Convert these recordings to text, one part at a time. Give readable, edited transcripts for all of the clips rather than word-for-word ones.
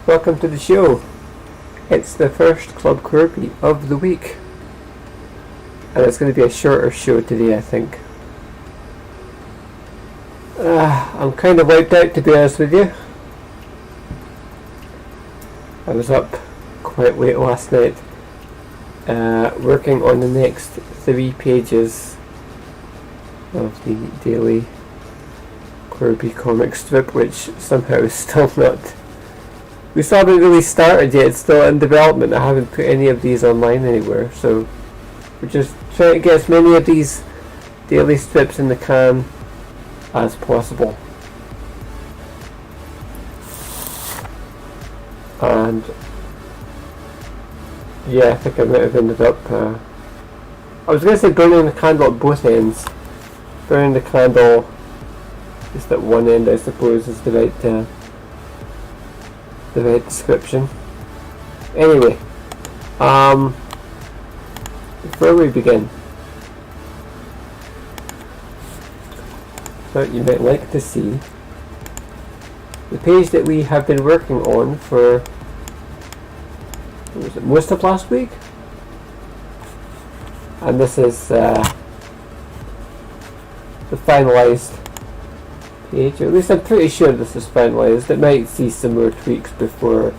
Welcome to the show. It's the first Club Corbie of the week, and it's going to be a shorter show today, I think. I'm kind of wiped out, to be honest with you. I was up quite late last night working on the next 3 pages of the daily Corbie comic strip, which somehow is still not... We still haven't really started yet, it's still in development. I haven't put any of these online anywhere, so we're just trying to get as many of these daily strips in the can as possible. And yeah, I think I might have ended up I was going to say burning the candle at both ends. Burning the candle just at one end, I suppose, is the right description. Anyway, before we begin, thought you might like to see the page that we have been working on for, what was it, most of last week? And this is the finalised page, or at least I'm pretty sure this is finalised. It might see some more tweaks before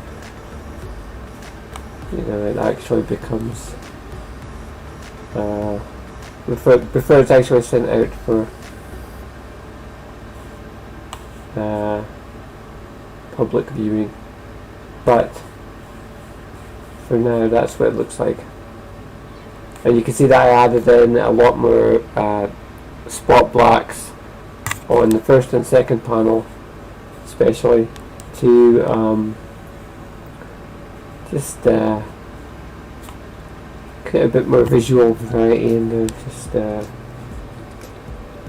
it actually becomes before it's actually sent out for public viewing, but for now that's what it looks like. And you can see that I added in a lot more spot blacks on the first and second panel, especially to just get a bit more visual variety and just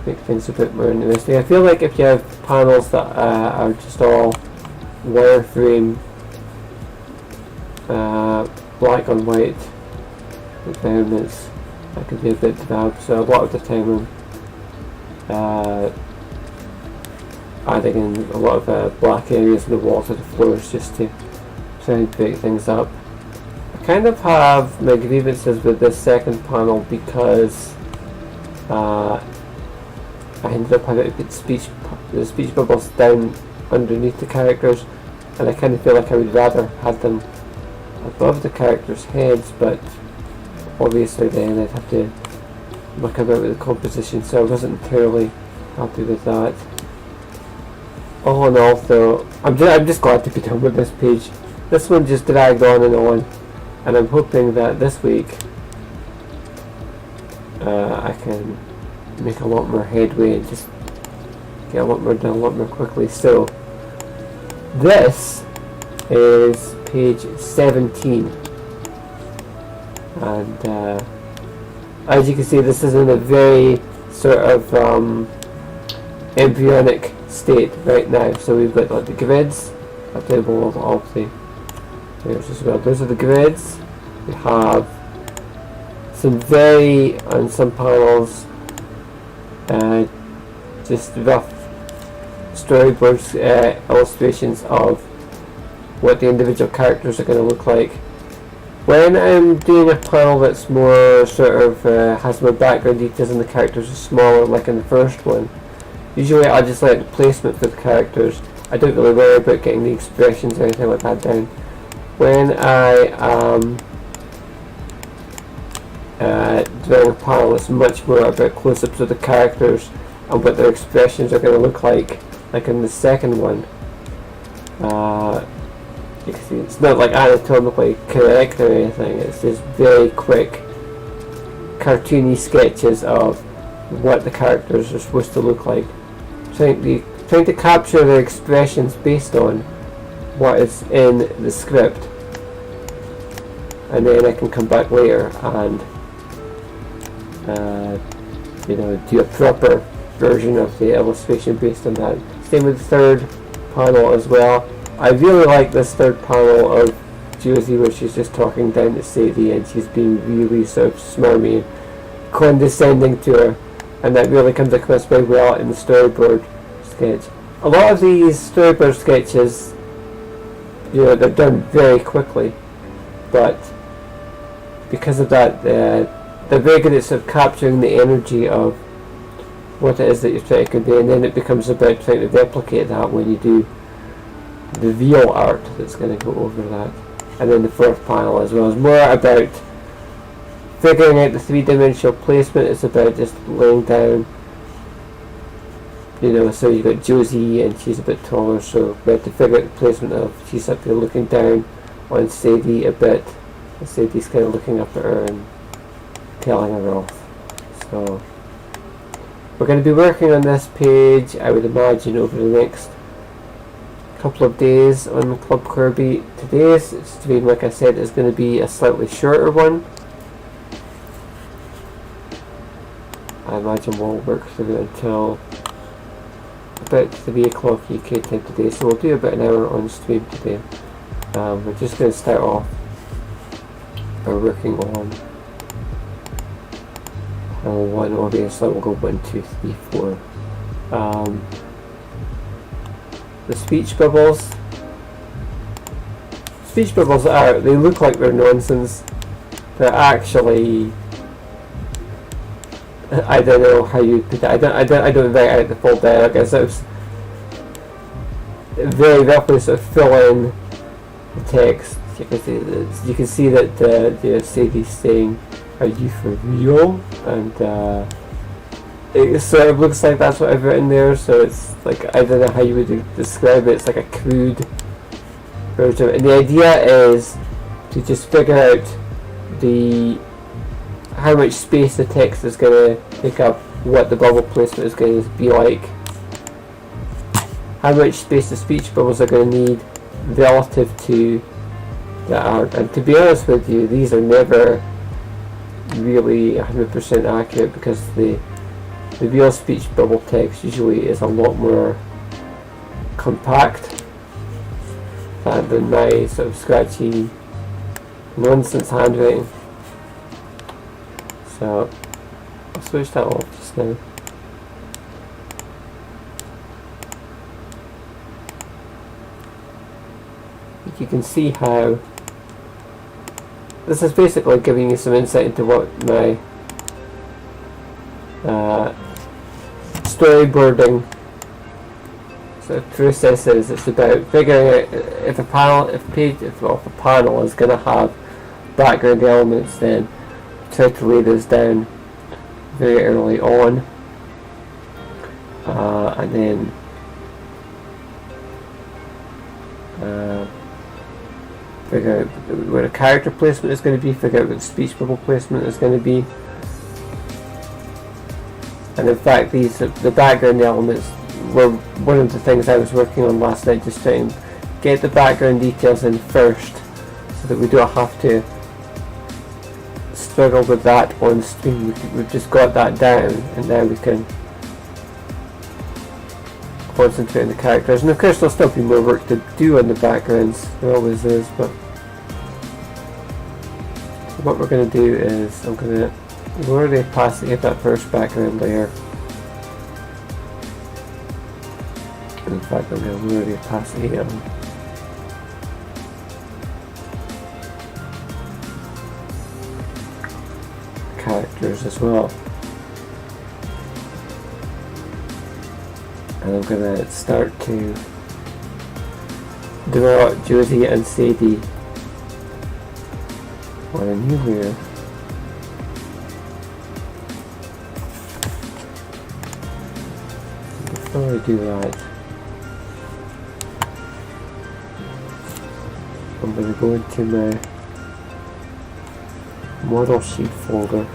make things a bit more interesting. I feel like if you have panels that are just all wireframe, black on white environments, that can be a bit drab. So a lot of the time I'm adding in a lot of black areas in the walls and the floors just to try and break things up. I kind of have my grievances with this second panel because I ended up having to put the speech bubbles down underneath the characters, and I kind of feel like I would rather have them above the characters' heads, but obviously then I'd have to look about with the composition, so I wasn't entirely happy with that. All in all, though, I'm just glad to be done with this page. This one just dragged on, and I'm hoping that this week I can make a lot more headway and just get a lot more done a lot more quickly. So this is page 17, and as you can see, this is in a very sort of embryonic state right now. So we've got like the grids up there below all the layers as well. Those are the grids. We have some on some panels, just rough storyboards, illustrations of what the individual characters are going to look like. When I'm doing a panel that's more sort of has more background details and the characters are smaller, like in the first one, usually I just let the placement for the characters. I don't really worry about getting the expressions or anything like that down. When I doing a panel, it's much more about close-ups of the characters and what their expressions are going to look like in the second one. You can see it's not like anatomically correct or anything, it's just very quick cartoony sketches of what the characters are supposed to look like, trying to capture their expressions based on what is in the script, and then I can come back later and do a proper version of the illustration based on that. Same with the third panel as well. I really like this third panel of Josie where she's just talking down to Sadie and she's being really sort of smarmy and condescending to her, and that really comes across very well in the storyboard sketch. A lot of these storyboard sketches they're done very quickly, but because of that, they're very good at sort of capturing the energy of what it is that you're trying to convey, and then it becomes about trying to replicate that when you do the real art that's going to go over that. And then the fourth panel as well is more about figuring out the three-dimensional placement. It's about just laying down, so you've got Josie and she's a bit taller, so we have to figure out the placement of, she's up here looking down on Sadie a bit, and Sadie's kind of looking up at her and telling her off. So we're going to be working on this page, I would imagine, over the next couple of days on Club Corbie. Today's stream, like I said, is going to be a slightly shorter one. I imagine we'll work through it until about 3 o'clock UK time today, so we'll do about an hour on stream today. We're just going to start off by working on panel 1, obviously we'll go 1, 2, 3, 4. The speech bubbles. Speech bubbles they look like they're nonsense. They're actually, I don't know how you put it. I don't write out the full dialogue. I sort of very roughly sort of fill in the text. You can see that Sadie's saying, "Are you for real?" And it sort of looks like that's what I've written there. So it's like, I don't know how you would describe it. It's like a crude version, and the idea is to just figure out how much space the text is going to take up, what the bubble placement is going to be like, how much space the speech bubbles are going to need relative to the art. And to be honest with you, these are never really 100% accurate, because the real speech bubble text usually is a lot more compact than my sort of scratchy nonsense handwriting. So I'll switch that off just now. You can see how this is basically giving you some insight into what my storyboarding sort of process is. It's about figuring out if a panel is going to have background elements, then try to lay those down very early on, and then figure out where the character placement is going to be, figure out what the speech bubble placement is going to be. And in fact, the background elements were one of the things I was working on last night, just trying to get the background details in first, so that we don't have to struggle with that on stream. We've just got that down, and now we can concentrate on the characters. And of course there'll still be more work to do on the backgrounds, there always is, but what we're going to do is I'm going to lower the opacity of that first background layer. In fact, I'm going to lower the opacity on characters as well. And I'm going to start to draw Josie and Sadie on a new layer. Before I do that, I'm going to go into my model sheet folder,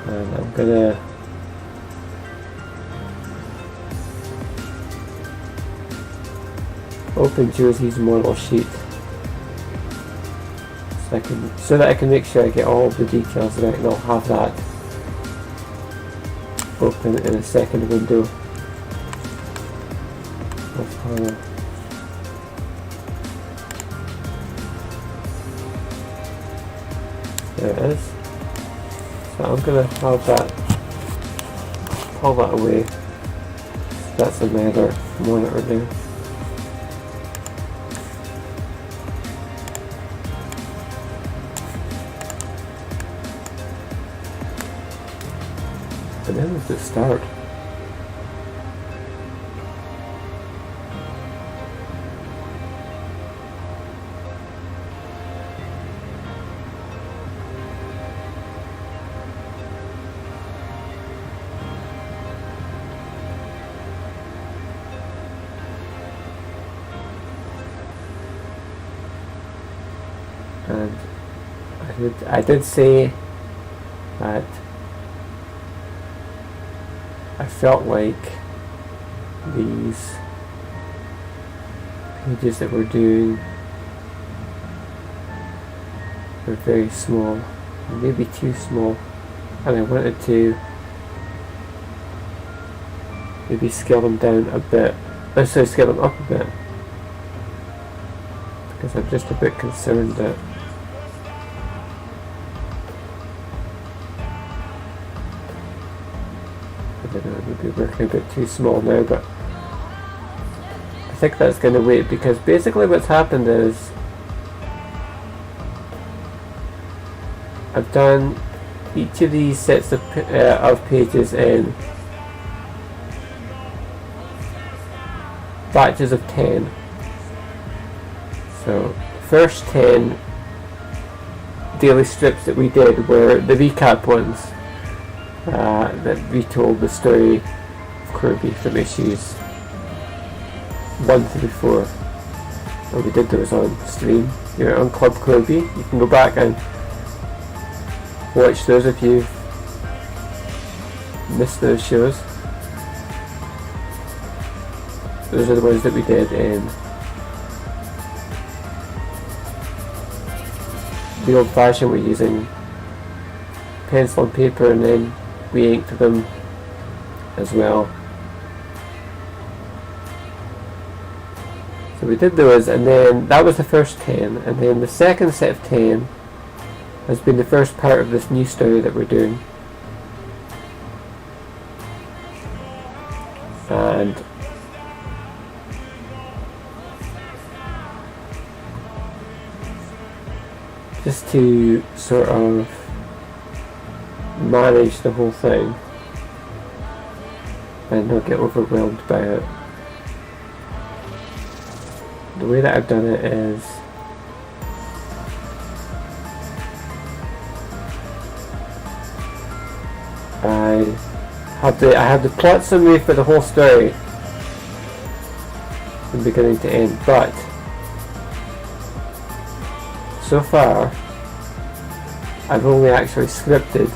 and I'm going to open Josie's model sheet so that I can make sure I get all of the details right, and I'll have that open in a second window. There it is. So I'm going to have that pull that away. That's another monitor there. And then there's the start. And I did say that I felt like these pages that we're doing were very small, maybe too small, and I wanted to maybe scale them down a bit, sorry, scale them up a bit, because I'm just a bit concerned that it would be working a bit too small now, but I think that's going to wait, because basically what's happened is I've done each of these sets of pages in batches of 10. So the first 10 daily strips that we did were the recap ones. That retold the story of Corbie from issues 1 through 4. And we did those on stream here on Club Corbie. You can go back and watch those if you missed those shows. Those are the ones that we did in the old fashioned way, using pencil and paper, and then we inked them as well. So we did those, and then that was the first 10, and then the second set of 10 has been the first part of this new story that we're doing. And just to sort of manage the whole thing and not get overwhelmed by it, the way that I've done it is I have the plot summary for the whole story from beginning to end, but so far I've only actually scripted.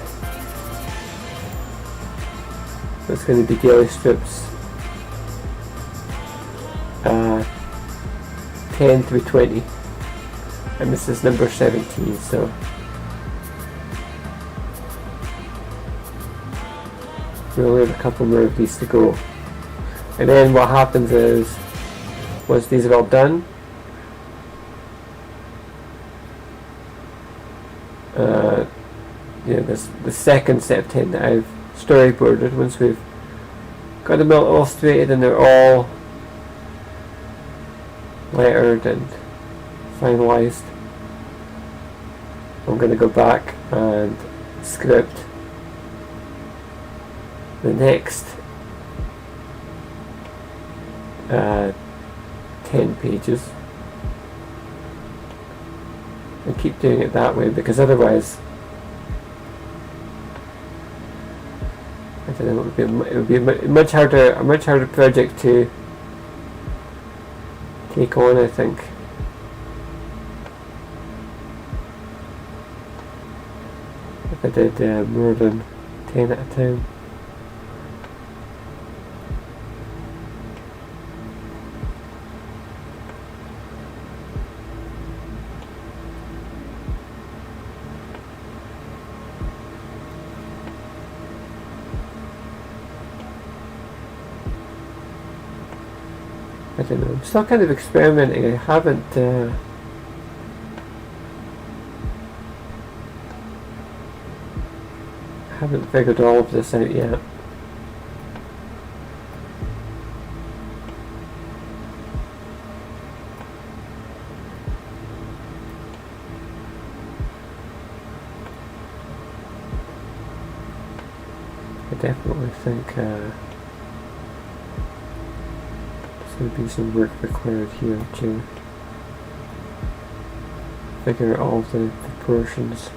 It's going to be daily strips 10 through 20, and this is number 17, so we only have a couple more of these to go. And then what happens is, once these are all done, this the second set of 10 that I've storyboarded, once we've got them all illustrated and they're all lettered and finalised, I'm going to go back and script the next 10 pages and keep doing it that way, because otherwise I don't know, it would be a much harder project to take on, I think. If I did more than 10 at a time. I don't know, I'm still kind of experimenting. I haven't figured all of this out yet. definitely think there's going to be some work required here to figure out all the proportions.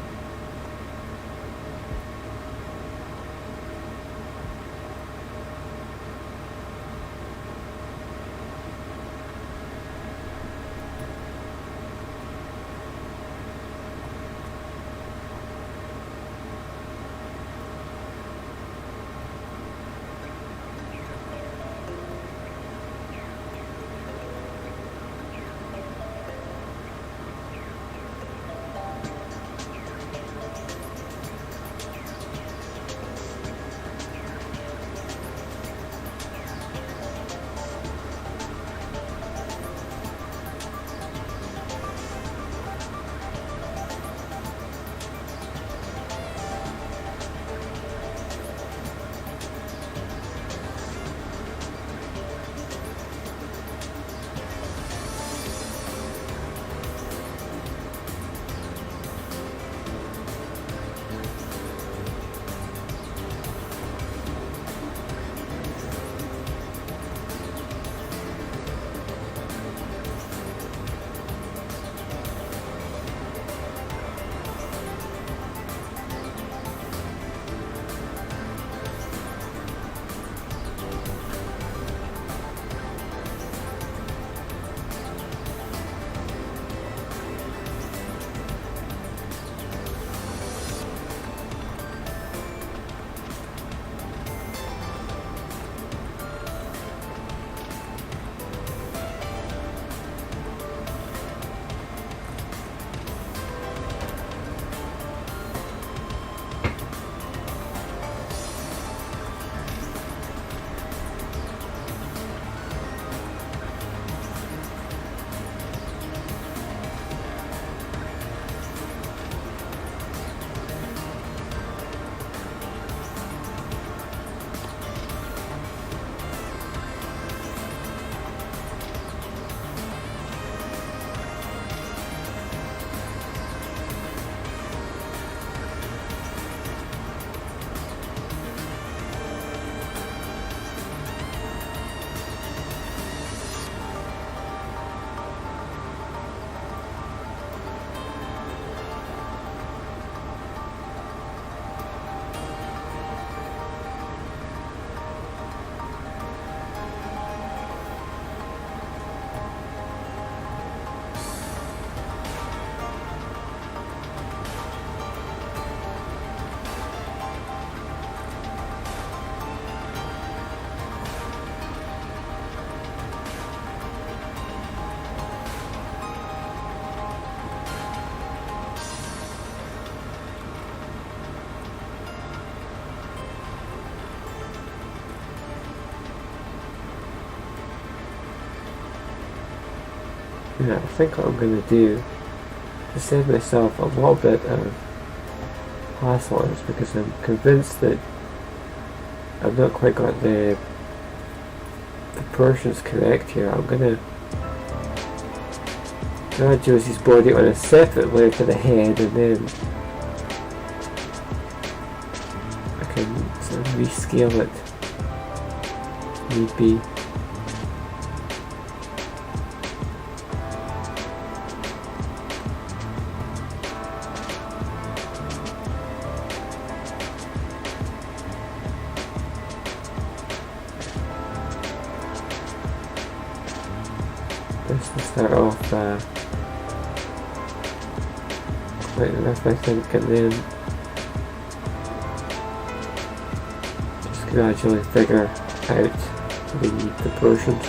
Yeah, I think what I'm going to do is save myself a little bit of hassle on this, because I'm convinced that I've not quite got the proportions correct here. I'm going to draw Josie's body on a separate layer to the head, and then I can sort of rescale it need be. Just to start off quite enough, I think, and then just gradually figure out the proportions.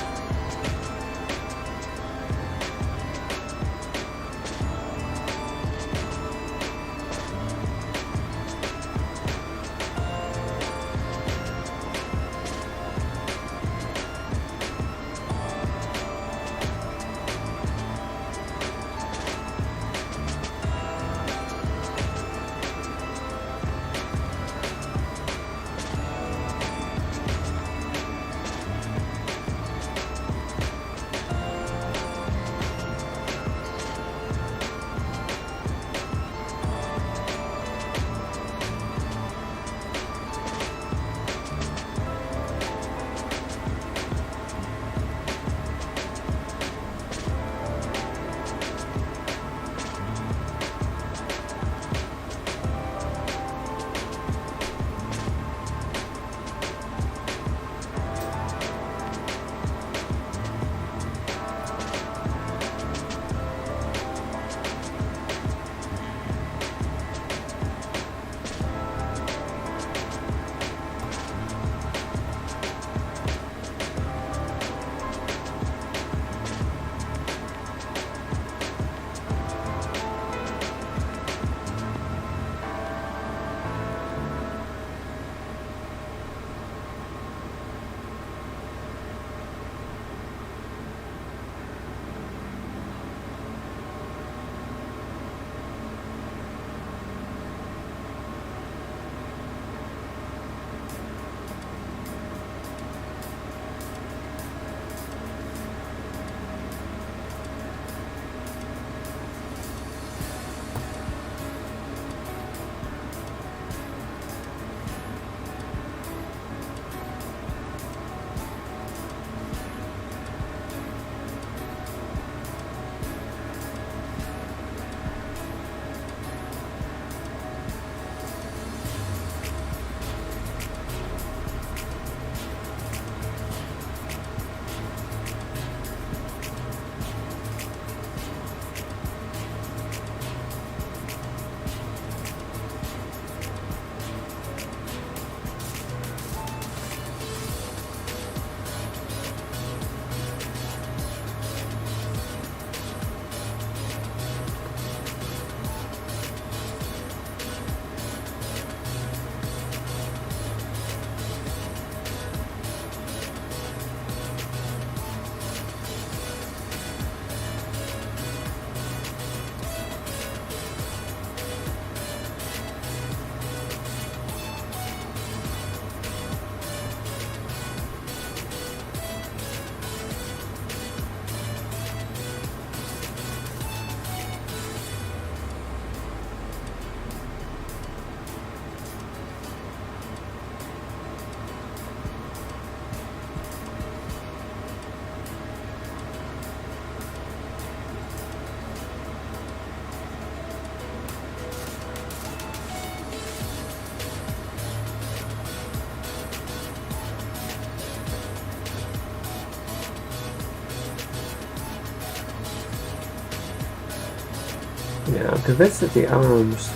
Yeah, I'm convinced that the arms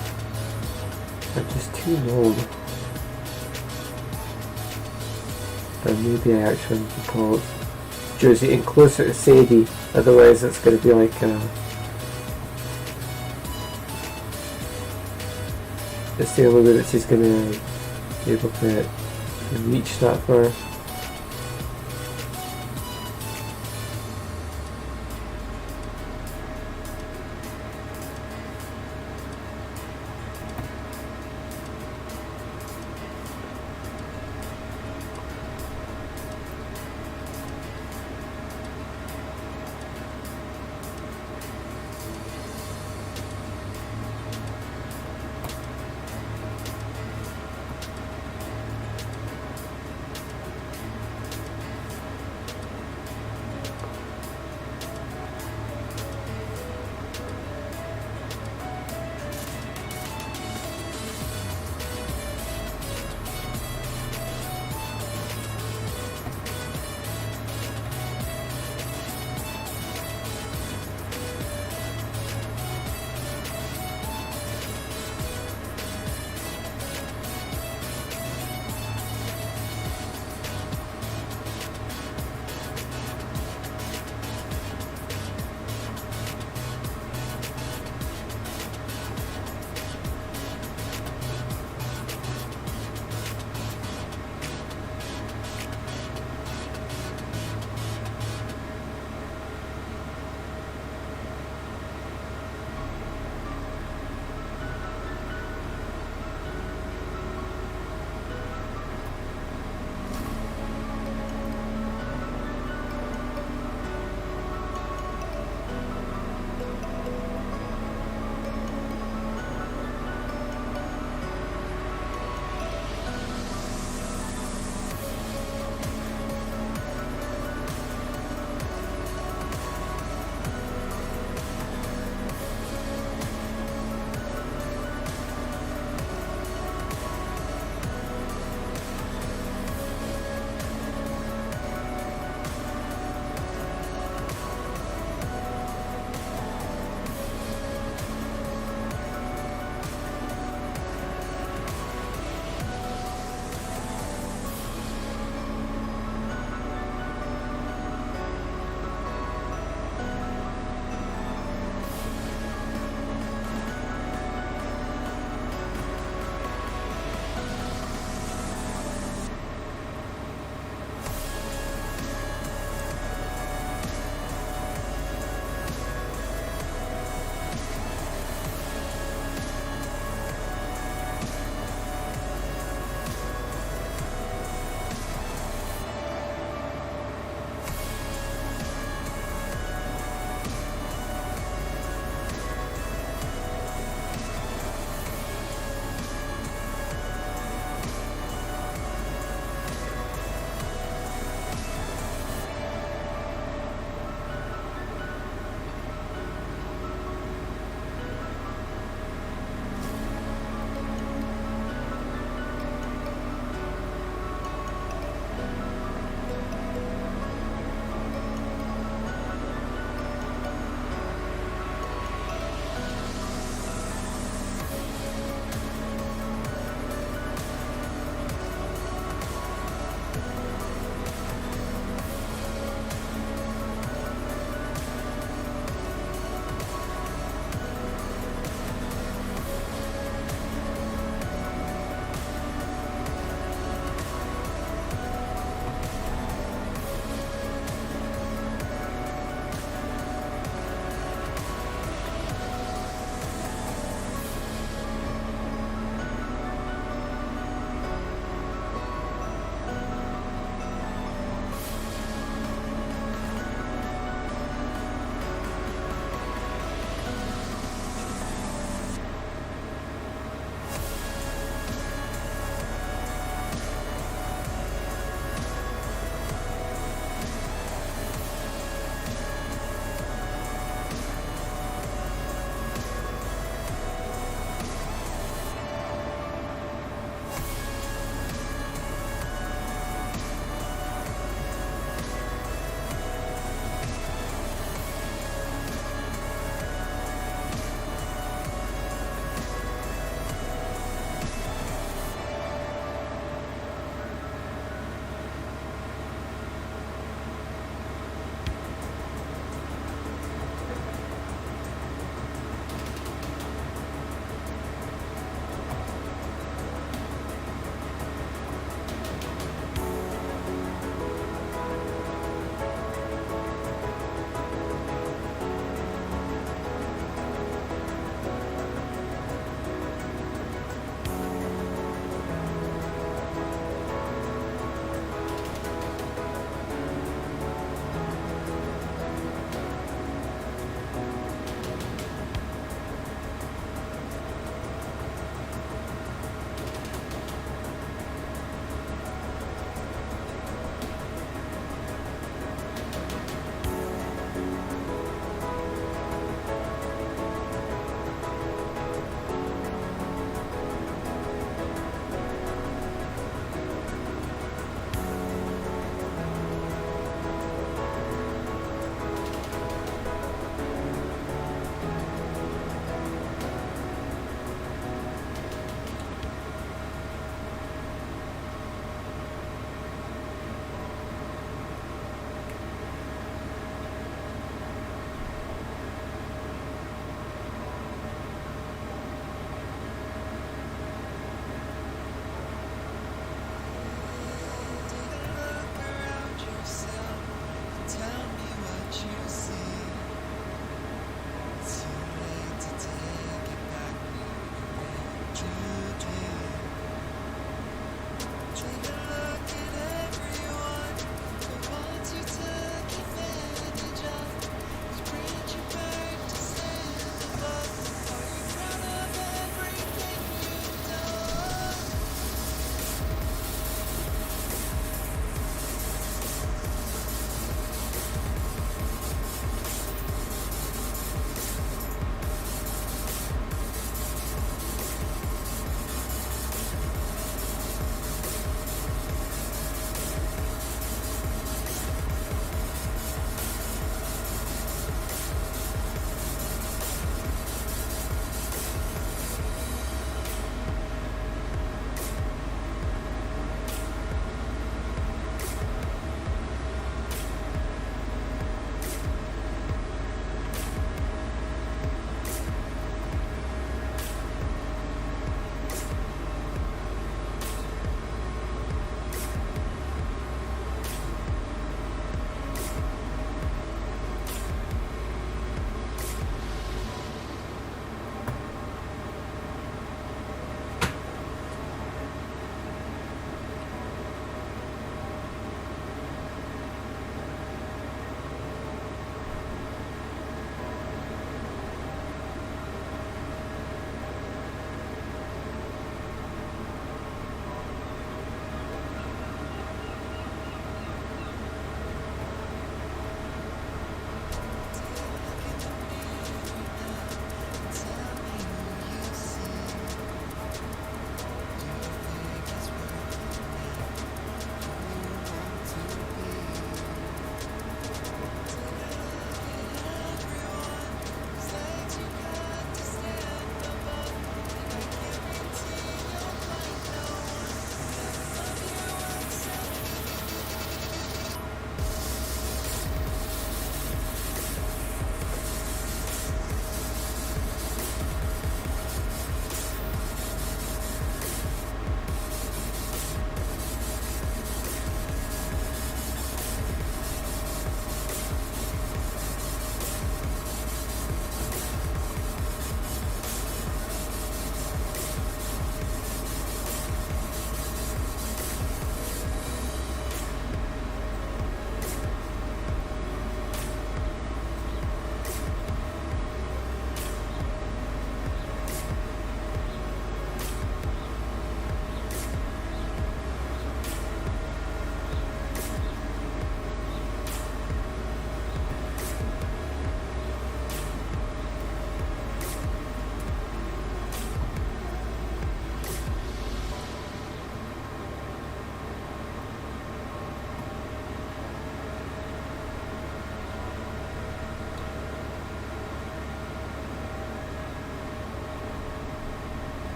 are just too long. And maybe I actually need to call Josie in closer to Sadie, otherwise it's going to be like it's the only way that she's going to be able to reach that far.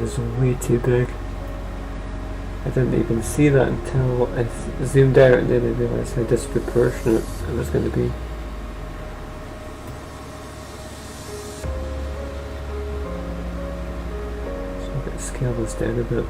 is way too big. I didn't even see that until I zoomed out, and then I realised how disproportionate it was going to be. So I'm going to scale this down a bit.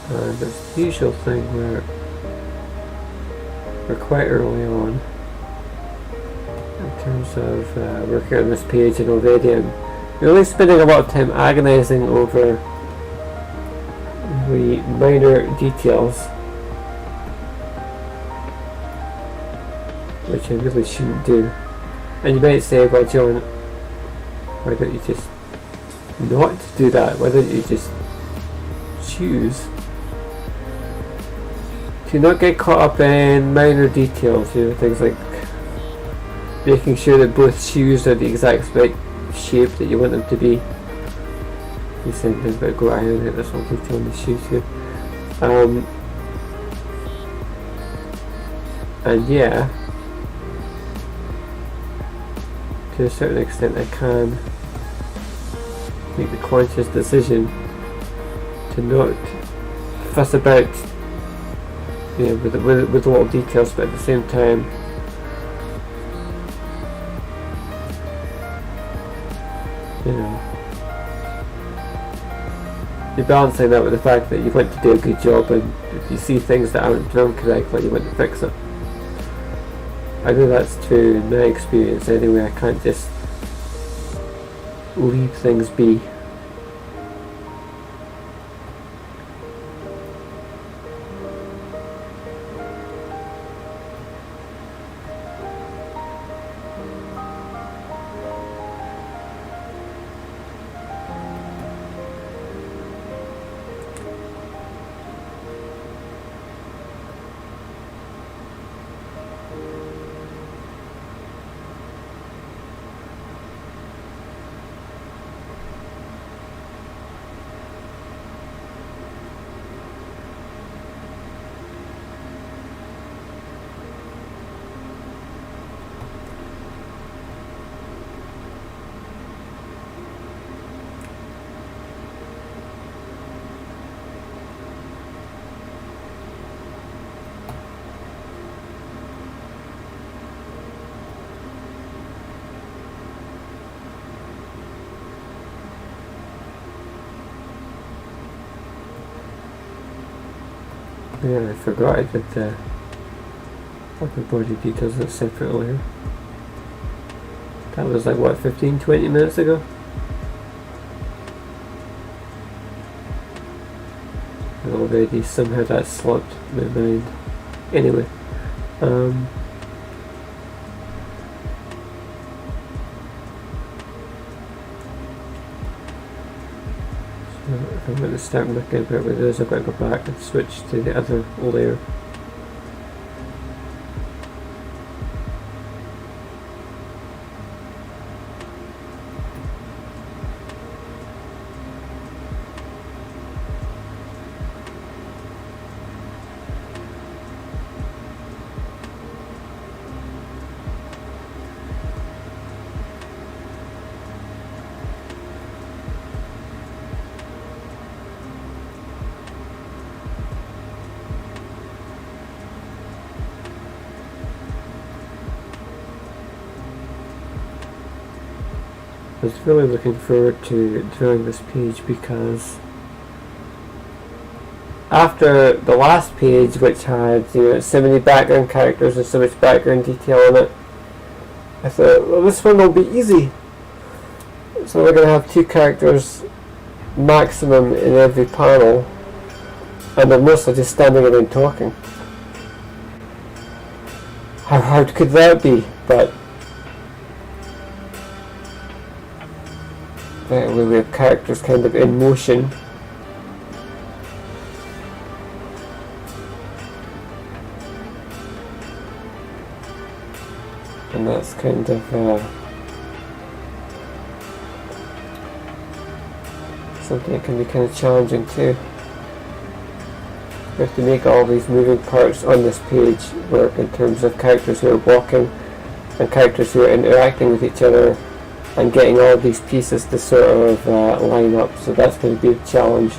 And it's the usual thing where we're quite early on in terms of working on this page in already, and we're really spending a lot of time agonising over the minor details, which I really shouldn't do. And you might say, well John, why don't you just not do that? Why don't you just choose to not get caught up in minor details, you know, things like making sure that both shoes are the exact right shape that you want them to be. He's saying things about go iron it, there's some detail in the shoes here. And yeah, to a certain extent I can make the conscious decision to not fuss about, you know, with a lot of details, but at the same time you know, you're balancing that with the fact that you want to do a good job, and if you see things that aren't done correctly you want to fix it. I know that's true in my experience anyway. I can't just leave things be. Yeah, I forgot I did the upper body details that's separate earlier. That was like what, 15-20 minutes ago? And already somehow that slipped my mind. Anyway, so if I'm going to start looking about where those, I've got to go back and switch to the other layer. I was really looking forward to drawing this page because after the last page, which had so many background characters and so much background detail in it, I thought, well, this one will be easy. So we're going to have 2 characters maximum in every panel, and they're mostly just standing around talking. How hard could that be? But we have characters kind of in motion. And that's kind of something that can be kind of challenging too. We have to make all these moving parts on this page work in terms of characters who are walking and characters who are interacting with each other, and getting all these pieces to sort of line up. So that's going to be a challenge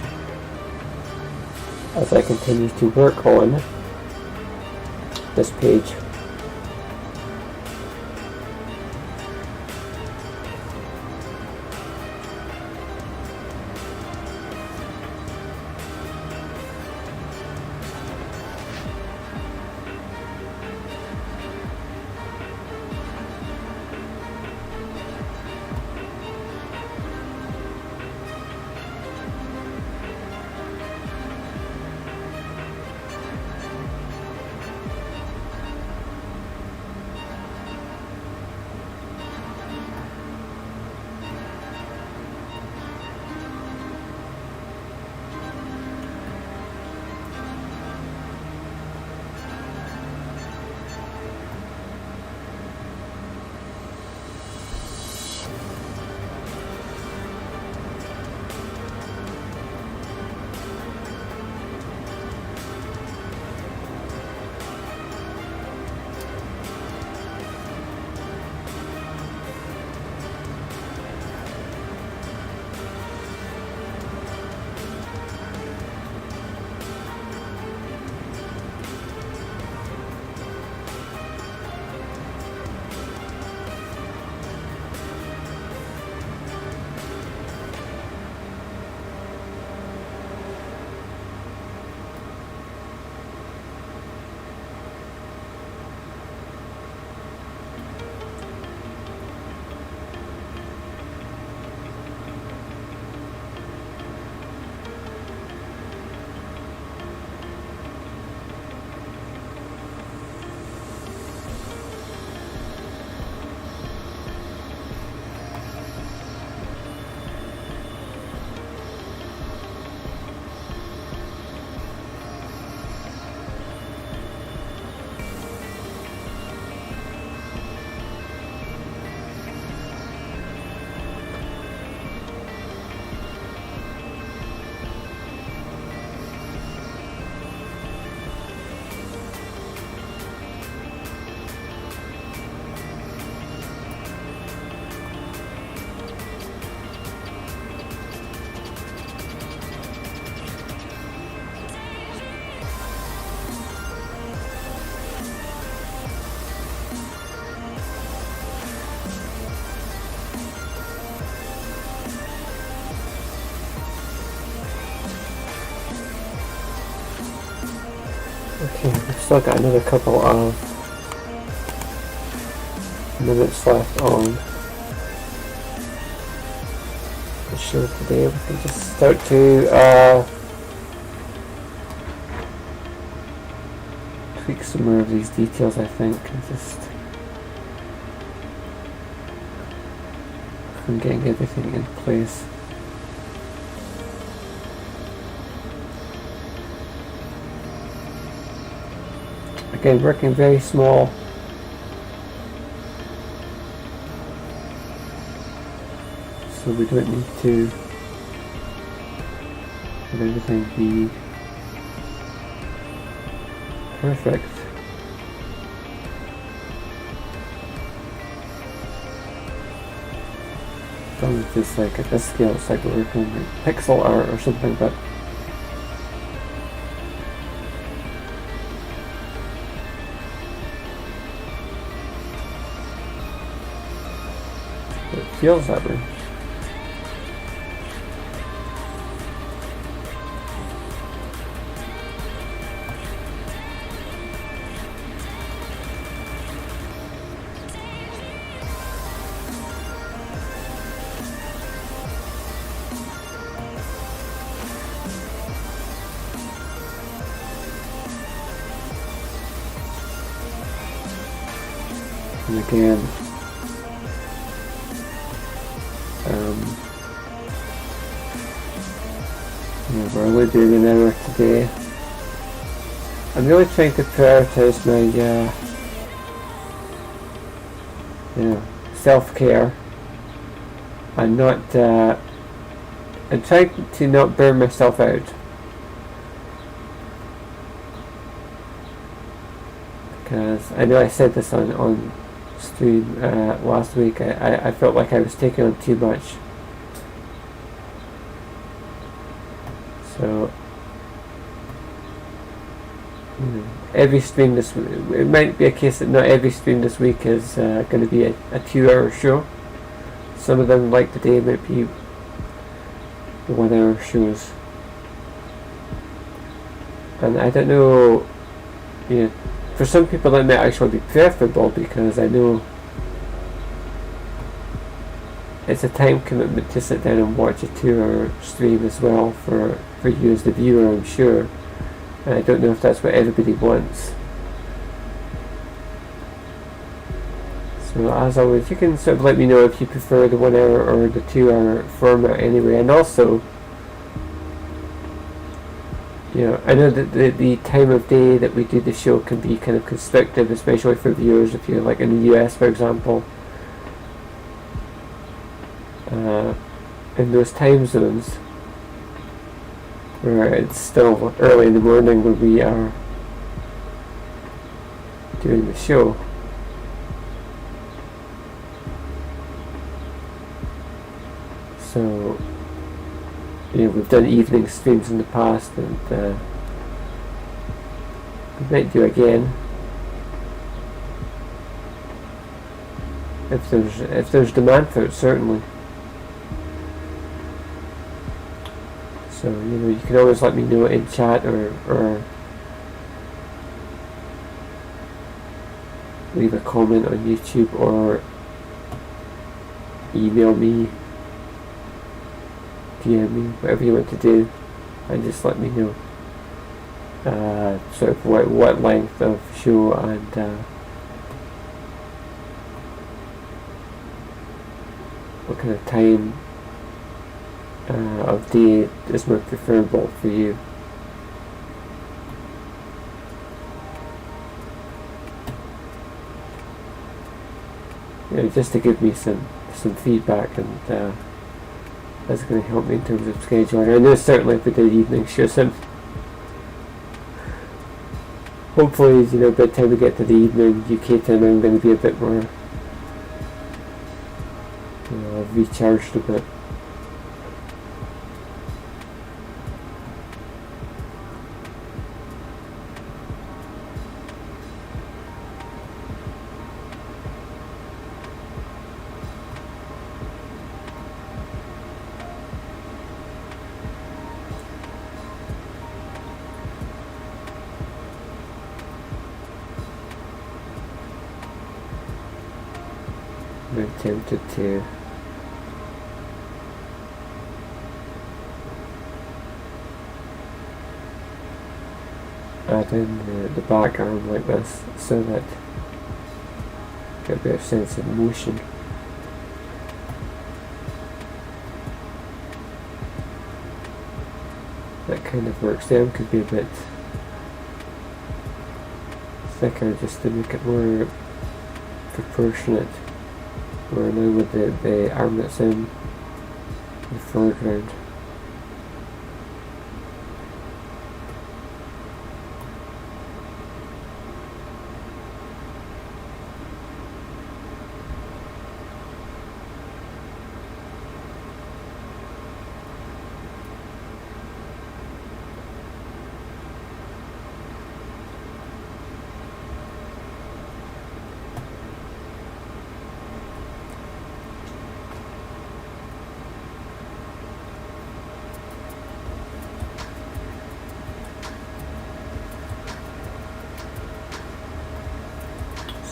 as I continue to work on this page. Okay, we've still got another couple of minutes left on the show today. We can just start to tweak some more of these details, I think, and just from getting everything in place. again, working very small. So we don't need to have everything be perfect. It's just like at this scale, it's like we're working on like pixel art or something, but it feels that way. And again, we're only doing an hour today. I'm really trying to prioritize my self-care. I'm trying to not burn myself out. Because I know I said this on stream last week. I felt like I was taking on too much. So every stream this week, it might be a case that not every stream this week is going to be a 2-hour show. Some of them, like today, might be 1-hour shows. And I don't know, for some people that might actually be preferable, because I know it's a time commitment to sit down and watch a 2-hour stream as well for you as the viewer, I'm sure. And I don't know if that's what everybody wants. So as always, you can sort of let me know if you prefer the 1-hour or the 2-hour format anyway. And also, I know that the time of day that we do the show can be kind of constrictive, especially for viewers if you're like in the US, for example. In those time zones where it's still early in the morning when we are doing the show. So we've done evening streams in the past, and we might do again if there's demand for it, certainly. So you can always let me know in chat or leave a comment on YouTube or email me, DM me, whatever you want to do, and just let me know sort of what length of show and what kind of time of day is more preferable for you. Just to give me some feedback, and that's going to help me in terms of scheduling. I know certainly if we did evening shows, and hopefully by the time we get to the evening UK time, I'm going to be a bit more recharged a bit. I'm tempted to add in the background like this so that you get a bit of sense of motion. That kind of works. Them could be a bit thicker just to make it more proportionate. Where now with the armlets in the foreground.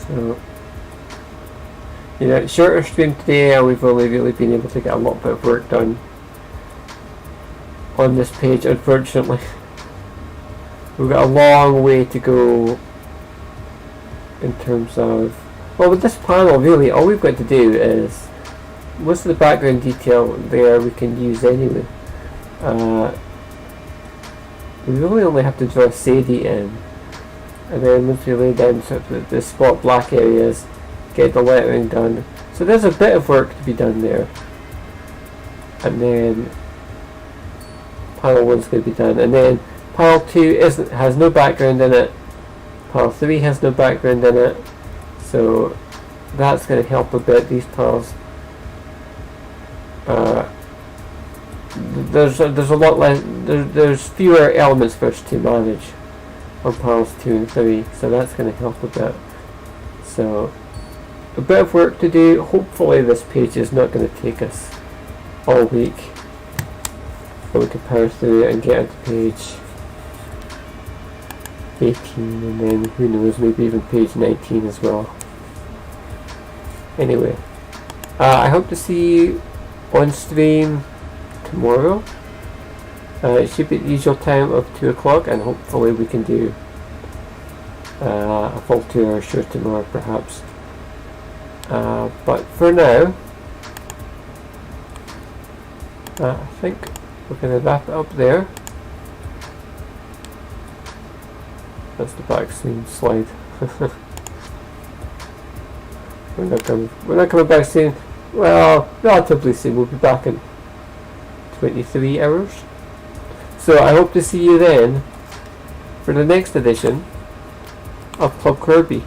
So, shorter stream today, and we've only really been able to get a little bit of work done on this page, unfortunately. We've got a long way to go in terms of, well, with this panel really all we've got to do is, most of the background detail there we can use anyway. We really only have to draw Sadie in, and then once we lay down sort of the spot black areas, get the lettering done. So there's a bit of work to be done there, and then panel 1's going to be done, and then panel 2 has no background in it, panel 3 has no background in it, so that's going to help a bit. These panels, there's a lot less, there's fewer elements for us to manage on panels 2 and 3, so that's going to help a bit. So a bit of work to do. Hopefully this page is not going to take us all week, but we can power through it and get into page 18, and then who knows, maybe even page 19 as well. Anyway, I hope to see you on stream tomorrow. It should be the usual time of 2 o'clock, and hopefully we can do a full 2-hour show tomorrow perhaps. But for now, I think we're going to wrap it up there. That's the back scene slide. We're not coming back soon. Well, relatively soon. We'll be back in 23 hours. So I hope to see you then for the next edition of Club Corbie.